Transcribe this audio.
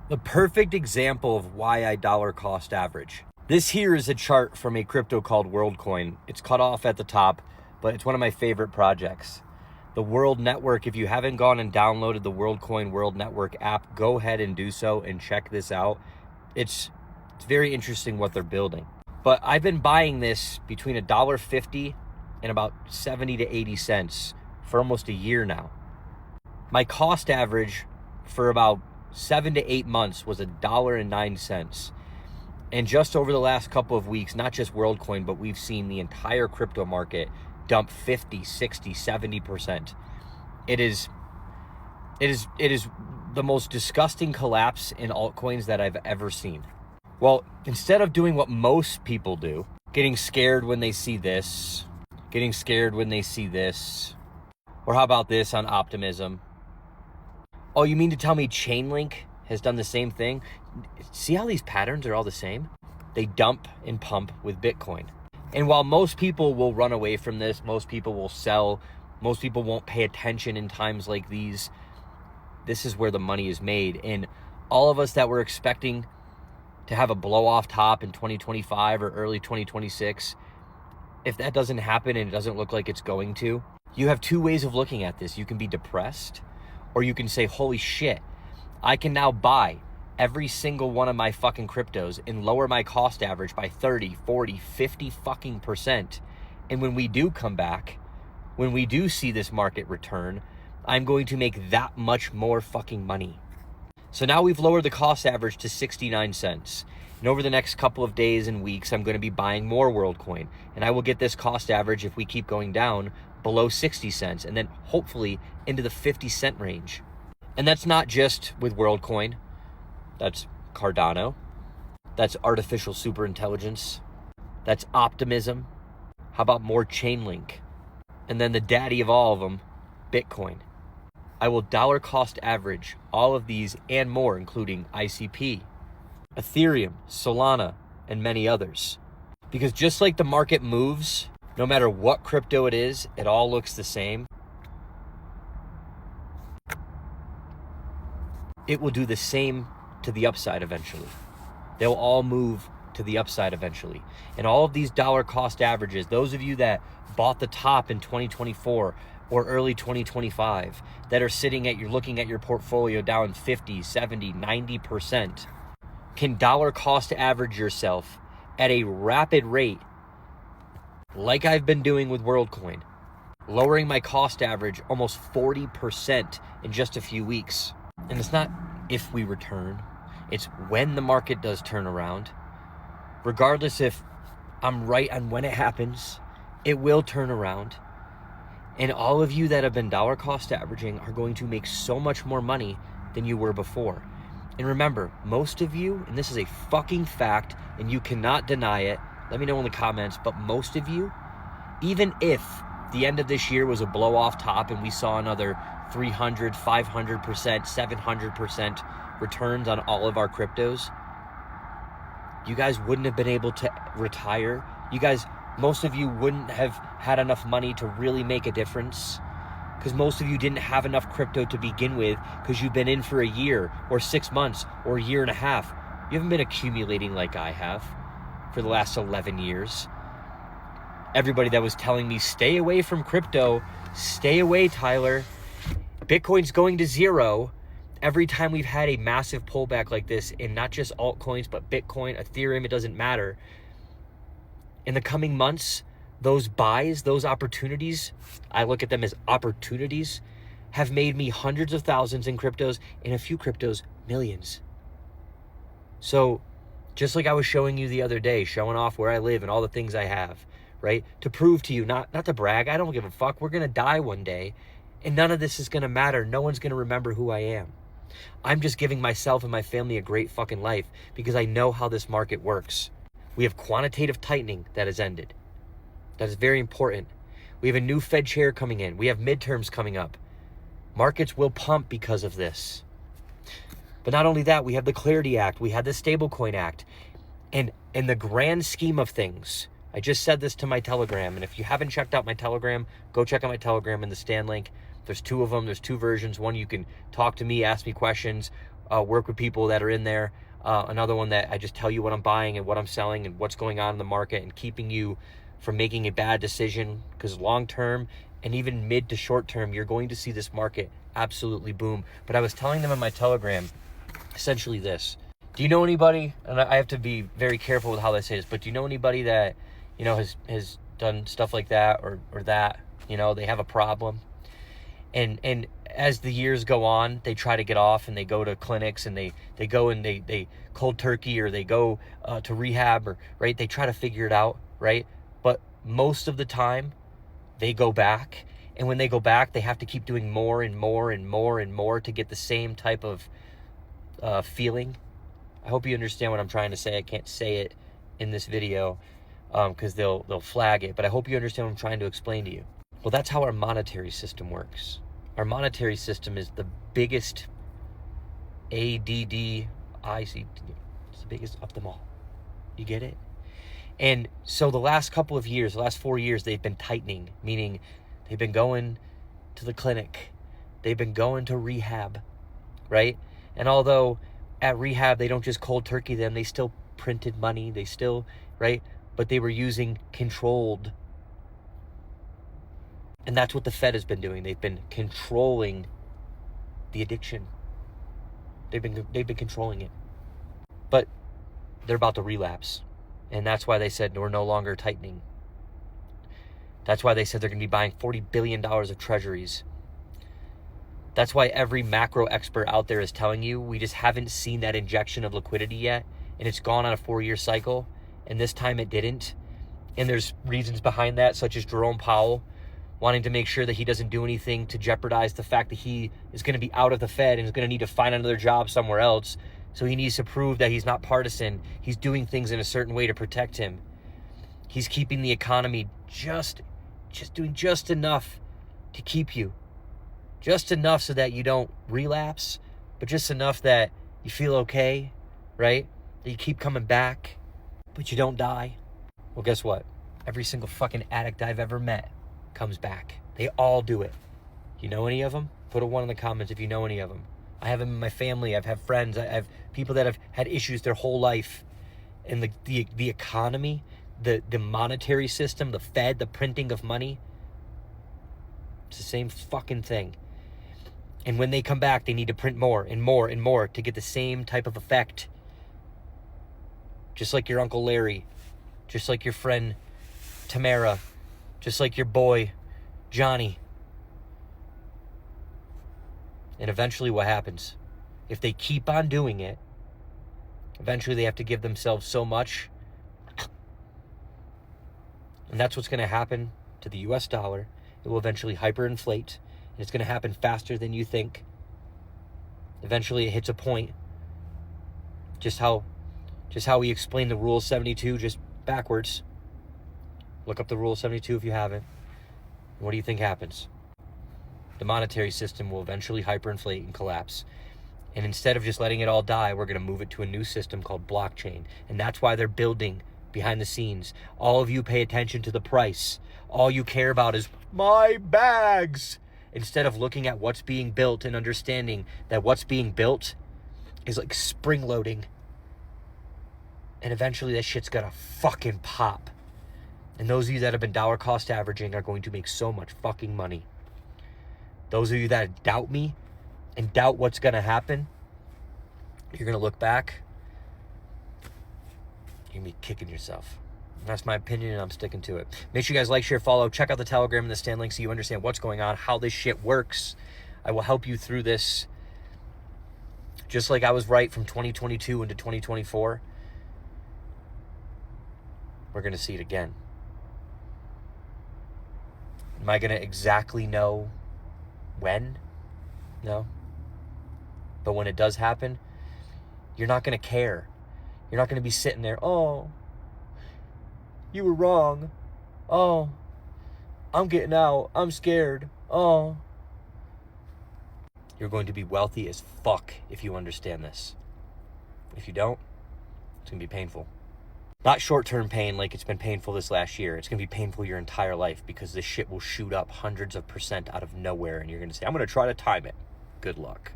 The perfect example of why I dollar cost average. This here is a chart from a crypto called WorldCoin. It's cut off at the top, but it's one of my favorite projects. The World Network, if you haven't gone and downloaded the WorldCoin World Network app, go ahead and do so and check this out. It's very interesting what they're building. But I've been buying this between $1.50 and about 70 to 80 cents for almost a year now. My cost average for about 7 to 8 months was $1.09. And just over the last couple of weeks, not just WorldCoin, but we've seen the entire crypto market dump 50, 60, 70%. It is the most disgusting collapse in altcoins that I've ever seen. Well, instead of doing what most people do, getting scared when they see this, getting scared when they see this, or how about this on Optimism? Oh, you mean to tell me Chainlink has done the same thing? See how these patterns are all the same? They dump and pump with Bitcoin. And while most people will run away from this, most people will sell, most people won't pay attention in times like these, this is where the money is made. And all of us that were expecting to have a blow off top in 2025 or early 2026, if that doesn't happen and it doesn't look like it's going to, you have two ways of looking at this. You can be depressed, or you can say, holy shit, I can now buy every single one of my fucking cryptos and lower my cost average by 30, 40, 50 fucking percent. And when we do come back, when we do see this market return, I'm going to make that much more fucking money. So now we've lowered the cost average to 69 cents. And over the next couple of days and weeks, I'm going to be buying more WorldCoin. And I will get this cost average, if we keep going down, below 60 cents, and then hopefully into the 50-cent range. And that's not just with WorldCoin. That's Cardano. That's artificial superintelligence. That's Optimism. How about more Chainlink? And then the daddy of all of them, Bitcoin. I will dollar cost average all of these and more, including ICP, Ethereum, Solana, and many others. Because just like the market moves, no matter what crypto it is, it all looks the same. It will do the same to the upside eventually. They'll all move to the upside eventually. And all of these dollar cost averages, those of you that bought the top in 2024 or early 2025, that are sitting at, you're looking at your portfolio down 50, 70, 90%, can dollar cost average yourself at a rapid rate, like I've been doing with WorldCoin, lowering my cost average almost 40% in just a few weeks. And it's not if we return, it's when the market does turn around. Regardless if I'm right on when it happens, it will turn around. And all of you that have been dollar cost averaging are going to make so much more money than you were before. And remember, most of you, and this is a fucking fact, and you cannot deny it, let me know in the comments, but most of you, even if the end of this year was a blow off top and we saw another 300, 500%, 700% returns on all of our cryptos, you guys wouldn't have been able to retire. Most of you wouldn't have had enough money to really make a difference, because most of you didn't have enough crypto to begin with, because you've been in for a year or 6 months or a year and a half. You haven't been accumulating like I have for the last 11 years. Everybody that was telling me, stay away from crypto, stay away, Tyler. Bitcoin's going to zero. Every time we've had a massive pullback like this, in not just altcoins, but Bitcoin, Ethereum, it doesn't matter. In the coming months, those buys, those opportunities, I look at them as opportunities, have made me hundreds of thousands in cryptos, in a few cryptos, millions. So just like I was showing you the other day, showing off where I live and all the things I have, right? To prove to you, not to brag, I don't give a fuck. We're going to die one day, and none of this is going to matter. No one's going to remember who I am. I'm just giving myself and my family a great fucking life because I know how this market works. We have quantitative tightening that has ended. That is very important. We have a new Fed chair coming in. We have midterms coming up. Markets will pump because of this. But not only that, we have the Clarity Act. We had the Stablecoin Act. And in the grand scheme of things, I just said this to my Telegram. And if you haven't checked out my Telegram, go check out my Telegram in the Stan link. There's two of them. There's two versions. One, you can talk to me, ask me questions. work with people that are in there. Another one that I just tell you what I'm buying and what I'm selling and what's going on in the market and keeping you from making a bad decision, because long term and even mid to short term, you're going to see this market absolutely boom. But I was telling them in my Telegram essentially this. Do you know anybody, and I have to be very careful with how I say this, but do you know anybody that, you know, has done stuff like that or that, you know, they have a problem, and as the years go on, they try to get off and they go to clinics and they go and they cold turkey, or they go to rehab, or right, they try to figure it out, right? But most of the time they go back, and when they go back, they have to keep doing more and more and more and more to get the same type of feeling. I hope you understand what I'm trying to say. I can't say it in this video because they'll flag it, but I hope you understand what I'm trying to explain to you. Well, that's how our monetary system works. Our monetary system is the biggest ADDIC. It's the biggest of them all. You get it? And so the last couple of years, the last 4 years, they've been tightening, meaning they've been going to the clinic. They've been going to rehab, right? And although at rehab, they don't just cold turkey them, they still printed money, they still, right? But they were using controlled. And that's what the Fed has been doing. They've been controlling the addiction. They've been controlling it. But they're about to relapse. And that's why they said we're no longer tightening. That's why they said they're going to be buying $40 billion of treasuries. That's why every macro expert out there is telling you we just haven't seen that injection of liquidity yet. And it's gone on a 4-year cycle. And this time it didn't. And there's reasons behind that, such as Jerome Powell wanting to make sure that he doesn't do anything to jeopardize the fact that he is going to be out of the Fed and is going to need to find another job somewhere else. So he needs to prove that he's not partisan. He's doing things in a certain way to protect him. He's keeping the economy just doing just enough to keep you. Just enough so that you don't relapse, but just enough that you feel okay, right? That you keep coming back, but you don't die. Well, guess what? Every single fucking addict I've ever met comes back. They all do it. You know any of them? Put a 1 in the comments if you know any of them. I have them in my family. I've had friends. I have people that have had issues their whole life. And the economy, the monetary system, the Fed, the printing of money, it's the same fucking thing. And when they come back, they need to print more and more and more to get the same type of effect. Just like your Uncle Larry, just like your friend Tamara, just like your boy Johnny. And eventually what happens? If they keep on doing it, eventually they have to give themselves so much. And that's what's going to happen to the US dollar. It will eventually hyperinflate. And it's going to happen faster than you think. Eventually it hits a point. Just how we explain the Rule 72 just backwards. Look up the Rule 72 if you haven't. What do you think happens? The monetary system will eventually hyperinflate and collapse. And instead of just letting it all die, we're going to move it to a new system called blockchain. And that's why they're building behind the scenes. All of you pay attention to the price. All you care about is my bags. Instead of looking at what's being built and understanding that what's being built is like spring loading. And eventually that shit's gonna fucking pop. And those of you that have been dollar cost averaging are going to make so much fucking money. Those of you that doubt me and doubt what's gonna happen, you're gonna look back, you're gonna be kicking yourself. That's my opinion, and I'm sticking to it. Make sure you guys like, share, follow. Check out the Telegram and the stand link so you understand what's going on, how this shit works. I will help you through this. Just like I was right from 2022 into 2024, we're going to see it again. Am I going to exactly know when? No. But when it does happen, you're not going to care. You're not going to be sitting there, oh, you were wrong. Oh, I'm getting out. I'm scared. Oh. You're going to be wealthy as fuck if you understand this. If you don't, it's going to be painful. Not short-term pain like it's been painful this last year. It's going to be painful your entire life because this shit will shoot up hundreds of % out of nowhere and you're going to say, I'm going to try to time it. Good luck.